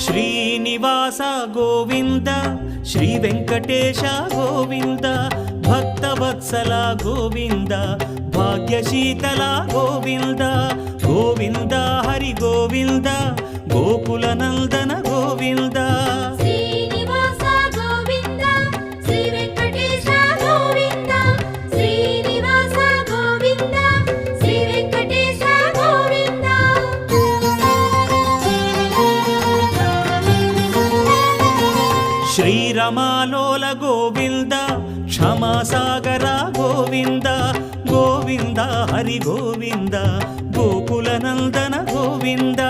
Srinivasa Govinda Shri Venkatesha Govinda Bhaktavatsala Govinda భాగ్యశీతల Govinda Govinda Hari Govinda Gokula Nandana Govinda Srinivasa Govinda Shri Venkatesha Govinda Srinivasa Govinda Shri Venkatesha Govinda శ్రీరమాలోల Govinda క్షమాసాగర Govinda Govinda Hari Govinda Gokula Nandana Govinda